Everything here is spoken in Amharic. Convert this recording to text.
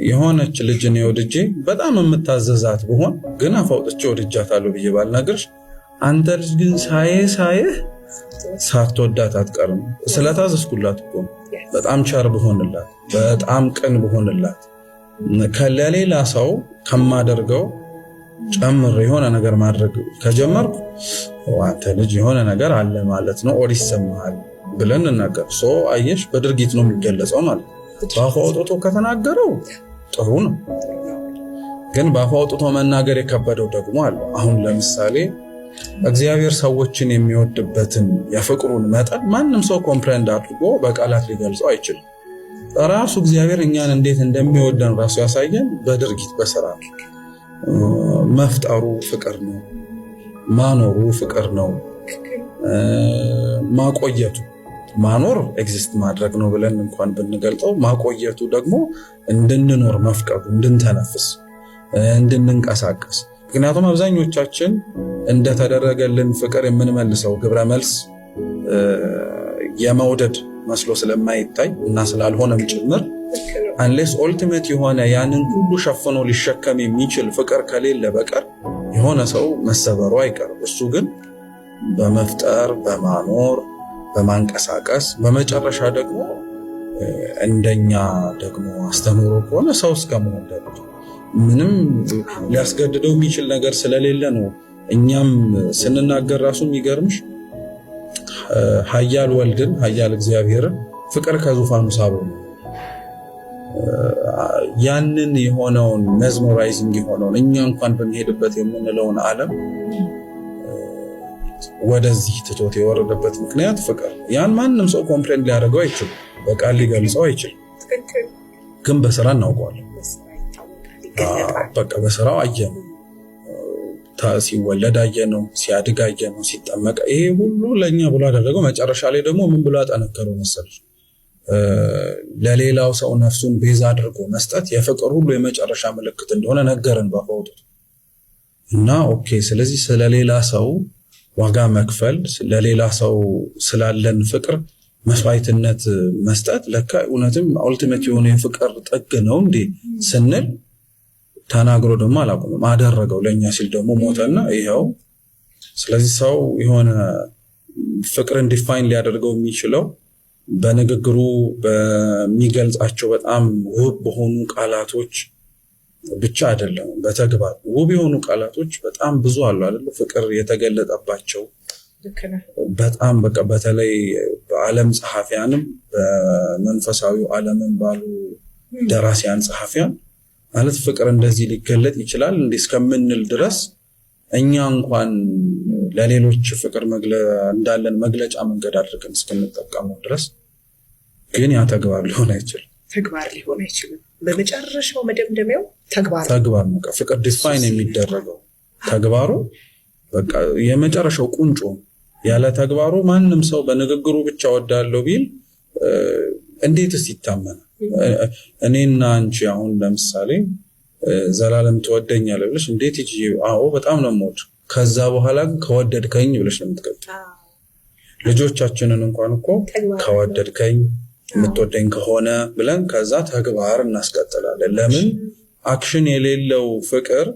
የሆነች ልጅ ነው ወድጄ በጣም የምታዘዛት ብሆን ግን አፋውጥቼ ወድጃታለሁ ብዬ ባልነግርሽ አንተ ልጅ ግን ሳይህ ሳትወዳት አትቀርም። ስለታዘዝኩላት እኮ በጣም ቸር ብሆንላት በጣም ቅን ብሆንላት ከሌላ ሰው ከማደርገው ጨምር የሆነ ነገር ማድረግ ከጀመርኩ አንተ ልጅ የሆነ ነገር አለ ማለት ነው ኦር ይሰማሃል ብለን እናገር። አየሽ በድርጊት ነው የሚገለጸው ማለት ነው። ባፋ አውጥቶ ከተናገረው ጥሩ ነው፣ ግን ባፋ አውጥቶ መናገር የከበደው ደግሞ አለ። አሁን ለምሳሌ እግዚአብሔር ሰዎችን የሚወድበትን የፍቅሩን መጠን ማንም ሰው ኮምፕሬንድ አድርጎ በቃላት ሊገልጸው አይችልም። ራሱ እግዚአብሔር እኛን እንዴት እንደሚወደን ራሱ ያሳየን በድርጊት በስራ መፍጠሩ ፍቅር ነው፣ ማኖሩ ፍቅር ነው፣ ማቆየቱ ማኖር ኤግዚስት ማድረግ ነው ብለን እንኳን ብንገልጠው ማቆየቱ ደግሞ እንድንኖር መፍቀዱ፣ እንድንተነፍስ፣ እንድንንቀሳቀስ። ምክንያቱም አብዛኞቻችን እንደተደረገልን ፍቅር የምንመልሰው ግብረ መልስ የመውደድ መስሎ ስለማይታይ እና ስላልሆነም ጭምር አንሌስ ኦልቲሜት የሆነ ያንን ሁሉ ሸፍኖ ሊሸከም የሚችል ፍቅር ከሌለ በቀር የሆነ ሰው መሰበሩ አይቀርም። እሱ ግን በመፍጠር በማኖር በማንቀሳቀስ በመጨረሻ ደግሞ እንደኛ ደግሞ አስተምሮ ከሆነ ሰው እስከመሆን ደረጃ ምንም ሊያስገድደው የሚችል ነገር ስለሌለ ነው። እኛም ስንናገር ራሱ የሚገርምሽ ኃያል ወልድን ኃያል እግዚአብሔርን ፍቅር ከዙፋኑ ሳበው ያንን የሆነውን መዝሙራይዚንግ የሆነውን እኛ እንኳን በሚሄድበት የምንለውን ዓለም ወደዚህ ትቶት የወረደበት ምክንያት ፍቅር። ያን ማንም ሰው ኮምፕሌንት ሊያደርገው አይችልም፣ በቃል ሊገልጸው አይችልም፣ ግን በስራ እናውቀዋለን። በቃ በስራው አየነው፣ ሲወለድ አየነው፣ ሲያድግ አየነው፣ ሲጠመቅ ይሄ ሁሉ ለኛ ብሎ አደረገው። መጨረሻ ላይ ደግሞ ምን ብሎ አጠነከረው መሰለሽ? ለሌላው ሰው ነፍሱን ቤዛ አድርጎ መስጠት የፍቅር ሁሉ የመጨረሻ ምልክት እንደሆነ ነገረን በፈውጡ እና ኦኬ። ስለዚህ ስለሌላ ሰው ዋጋ መክፈል፣ ለሌላ ሰው ስላለን ፍቅር መስዋዕትነት መስጠት ለካ እውነትም ኦልቲሜት የሆነ የፍቅር ጥግ ነው እንዴ ስንል ተናግሮ ደግሞ አላቆመም፣ አደረገው። ለኛ ሲል ደግሞ ሞተና ይሄው። ስለዚህ ሰው የሆነ ፍቅርን ዲፋይን ሊያደርገው የሚችለው በንግግሩ በሚገልጻቸው በጣም ውብ በሆኑ ቃላቶች ብቻ አይደለም፣ በተግባር ውብ የሆኑ ቃላቶች በጣም ብዙ አሉ አይደል? ፍቅር የተገለጠባቸው በጣም በቃ በተለይ በዓለም ጸሐፊያንም በመንፈሳዊው ዓለምን ባሉ ደራሲያን ጸሐፊያን ማለት ፍቅር እንደዚህ ሊገለጥ ይችላል እንዴ እስከምንል ድረስ እኛ እንኳን ለሌሎች ፍቅር እንዳለን መግለጫ መንገድ አድርገን እስከምንጠቀመው ድረስ ግን ያ ተግባር ሊሆን አይችልም። በመጨረሻው መደምደሚያው ተግባር ነው። ፍቅር ዲፋይን የሚደረገው ተግባሩ በቃ የመጨረሻው ቁንጮ። ያለ ተግባሩ ማንም ሰው በንግግሩ ብቻ ወዳለው ቢል እንዴትስ ይታመናል? እኔና አንቺ አሁን ለምሳሌ ዘላለም ትወደኛለህ ብለሽ እንዴት ይጂ አዎ በጣም ነው የምወድ፣ ከዛ በኋላ ከወደድከኝ ብለሽ ነው የምትቀጥይው። ልጆቻችንን እንኳን እኮ ከወደድከኝ የምትወደኝ ከሆነ ብለን ከዛ ተግባር እናስቀጥላለን። ለምን አክሽን የሌለው ፍቅር